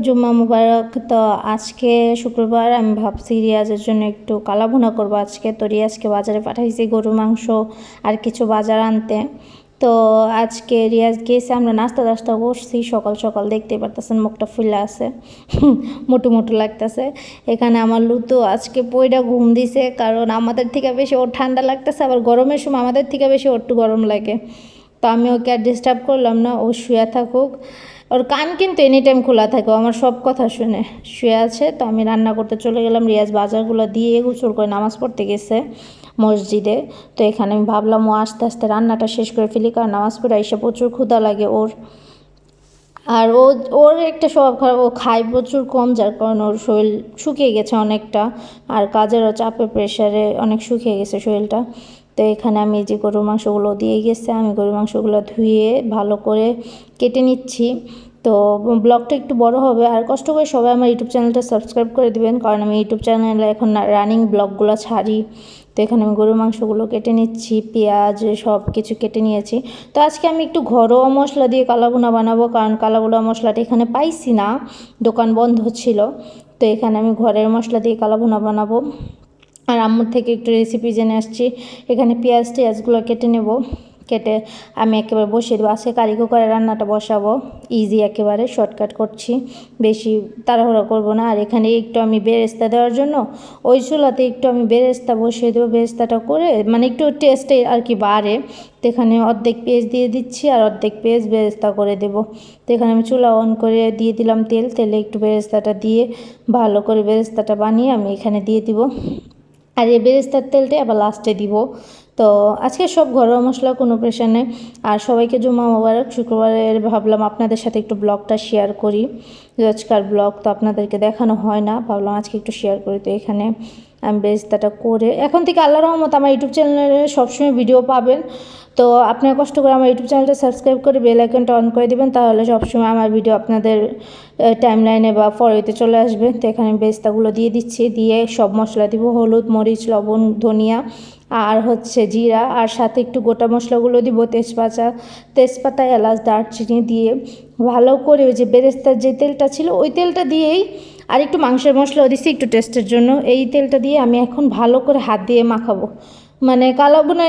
জুম্মা মুবারক। তো আজকে শুক্রবার, আমি ভাবছি রিয়াজের জন্য একটু কালা ভুনা করবো আজকে। তো রিয়াজকে বাজারে পাঠাইছি গরুর মাংস আর কিছু বাজার আনতে। তো আজকে রিয়াজ গিয়েছে, আমরা নাস্তা টাস্তা করছি সকাল সকাল, দেখতে পারতেছেন মুখটা ফুলে আছে, মোটু মোটু লাগতেছে। এখানে আমার লুতু আজকে পইটা ঘুম দিছে, কারণ আমাদের থেকে বেশি ওর ঠান্ডা লাগতেছে, আবার গরমের সময় আমাদের থেকে বেশি ওর একটু গরম লাগে। তো আমি ওকে আর ডিস্টার্ব করলাম না, ও শুয়ে থাকুক। ওর কান কিন্তু এনি টাইম খোলা থাকে, আমার সব কথা শুনে শুয়ে আছে। তো আমি রান্না করতে চলে গেলাম। রিয়াজ বাজারগুলো দিয়ে গোসল করে নামাজ পড়তে গেছে মসজিদে। তো এখানে আমি ভাবলাম ও আস্তে আস্তে রান্নাটা শেষ করে ফেলি, কারণ নামাজ পড়ে এসে প্রচুর ক্ষুধা লাগে ওর। আর ওর একটা স্বভাব খারাপ, ও খায় প্রচুর কম, যার কারণে ওর শরীর শুকিয়ে গেছে অনেকটা, আর কাজেরও চাপে প্রেশারে অনেক শুকিয়ে গেছে শরীরটা। তো এখানে আমি যে গরুর মাংসগুলো দিয়ে গেছে, আমি গরুর মাংসগুলো ধুয়ে ভালো করে কেটে নিচ্ছি। তো ব্লগটা একটু বড় হবে, আর কষ্ট করে সবাই আমার ইউটিউব চ্যানেলটা সাবস্ক্রাইব করে দিবেন, কারণ আমি ইউটিউব চ্যানেলে এখন রানিং ব্লগগুলো ছাড়ি। তো এখানে আমি গরুর মাংসগুলো কেটে নিচ্ছি, পেঁয়াজ সব কিছু কেটে নিয়েছি। তো আজকে আমি একটু ঘরোয়া মশলা দিয়ে কালাভুনা বানাবো, কারণ কালাভুনা মশলাটা এখানে পাইছি না, দোকান বন্ধ ছিল। তো এখানে আমি ঘরের মশলা দিয়ে কালাভুনা বানাবো, আর আম্মুর থেকে একটু রেসিপি জেনে আসছি। এখানে পেঁয়াজ টেয়াজগুলো কেটে নেব, কেটে আমি একেবারে বসিয়ে দেবো। আজকে কারি কুকারে রান্নাটা বসাবো, ইজি একেবারে শর্টকাট করছি, বেশি তাড়াহুড়ো করবো না। আর এখানে একটু আমি বেরেস্তা দেওয়ার জন্য ওই চুলাতে একটু আমি বেরেস্তা বসিয়ে দেবো। বেরেস্তাটা করে মানে একটু টেস্টে আর কি বাড়ে। তো এখানে অর্ধেক পেঁয়াজ দিয়ে দিচ্ছি, আর অর্ধেক পেঁয়াজ বেরেস্তা করে দেবো। তো এখানে আমি চুলা অন করে দিয়ে দিলাম তেল, তেলে একটু বেরেস্তাটা দিয়ে ভালো করে বেরেস্তাটা বানিয়ে আমি এখানে দিয়ে দিব। আর এই বেরেস্তার তেলটাই আবার লাস্টে দিব। তো আজকে সব ঘরোয়া মশলা, কোনো প্রেশার নেই। আর সবাইকে জুম্মা মোবারক। শুক্রবারের ভাবলাম আপনাদের সাথে একটু ব্লগটা শেয়ার করি, রোজকার ব্লগ তো আপনাদেরকে দেখানো হয় না, ভাবলাম আজকে একটু শেয়ার করি। তো এখানে আমি বেরেস্তাটা করে, এখন থেকে আল্লাহর রহমত আমার ইউটিউব চ্যানেলে সবসময় ভিডিও পাবেন। তো আপনারা কষ্ট করে আমার ইউটিউব চ্যানেলটা সাবস্ক্রাইব করে বেল আইকনটা অন করে দেবেন, তাহলে সবসময় আমার ভিডিও আপনাদের টাইমলাইনে বা ফলোতে চলে আসবে। তো এখানে বেরেস্তাগুলো দিয়ে দিচ্ছি, দিয়ে সব মশলা দিব, হলুদ, মরিচ, লবণ, ধনিয়া আর হচ্ছে জিরা, আর সাথে একটু গোটা মশলাগুলো দিব, তেজপাতা, এলাচ, দারচিনি দিয়ে ভালো করে ওই যে বেরেস্তার যে তেলটা ছিল ওই তেলটা দিয়েই, আর একটু মাংসের মশলাও দিচ্ছি একটু টেস্টের জন্য, এই তেলটা দিয়ে আমি এখন ভালো করে হাত দিয়ে মাখাবো। মানে কালাভুনা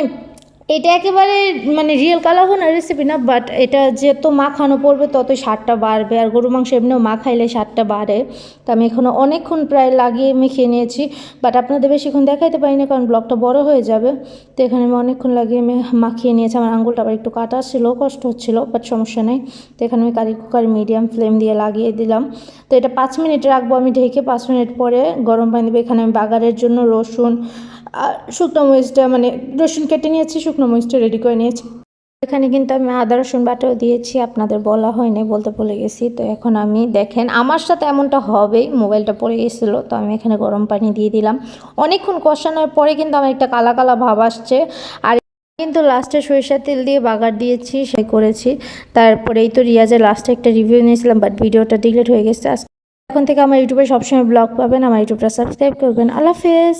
এটা একেবারে মানে রিয়েল কালাভুনার রেসিপি না, বাট এটা যত মাখানো পড়বে ততই স্বাদটা বাড়বে, আর গরু মাংস এমনিও মাখাইলে স্বাদটা বাড়ে। তো আমি এখনও অনেকক্ষণ প্রায় লাগিয়ে মেখে নিয়েছি, বাট আপনাদের বেশিক্ষণ দেখাইতে পারি না, কারণ ব্লগটা বড় হয়ে যাবে। তো এখানে আমি অনেকক্ষণ লাগিয়ে মাখিয়ে নিয়েছি। আমার আঙুলটা আবার একটু কাটা ছিল, কষ্ট হচ্ছিলো, বাট সমস্যা নেই। তো এখানে আমি কারি কুকার মিডিয়াম ফ্লেম দিয়ে লাগিয়ে দিলাম। তো এটা 5 মিনিট রাখবো আমি ঢেকে। 5 মিনিট পরে গরম পানি দেবো। এখানে আমি বাগারের জন্য রসুন আর শুকনো মরিচটা, মানে রসুন কেটে নিয়েছি, শুকনো মরিচটা রেডি করে নিয়েছি। এখানে কিন্তু আমি আদা রসুন বাটাও দিয়েছি, আপনাদের বলা হয়নি, বলতে ভুলে গেছি। তো এখন আমি দেখেন আমার সাথে এমনটা হবেই, মোবাইলটা পড়ে গেছিলো। তো আমি এখানে গরম পানি দিয়ে দিলাম। অনেকক্ষণ কষানোর পরে কিন্তু আমার একটা কালা কালা ভাব আসছে, আর কিন্তু লাস্টে সরিষার তেল দিয়ে বাগার দিয়েছি, সে করেছি। তারপরে এই তো রিয়াজের লাস্টে একটা রিভিউ নিয়েছিলাম, বাট ভিডিওটা ডিলিট হয়ে গেছে। এখন থেকে আমার ইউটিউবে সবসময় ব্লগ পাবেন, আমার ইউটিউবটা সাবস্ক্রাইব করবেন। আল্লাহ হাফেজ।